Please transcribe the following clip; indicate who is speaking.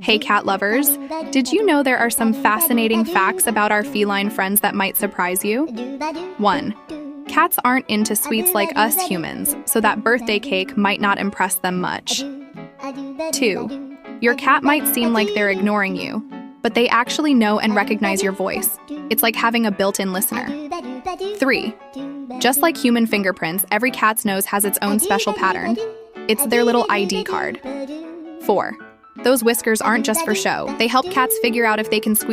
Speaker 1: Hey cat lovers, did you know there are some fascinating facts about our feline friends that might surprise you? 1. Cats aren't into sweets like us humans, so that birthday cake might not impress them much. 2. Your cat might seem like they're ignoring you, but they actually know and recognize your voice. It's like having a built-in listener. 3. Just like human fingerprints, every cat's nose has its own special pattern. It's their little ID card. 4. Those whiskers aren't just for show. They help cats figure out if they can squeeze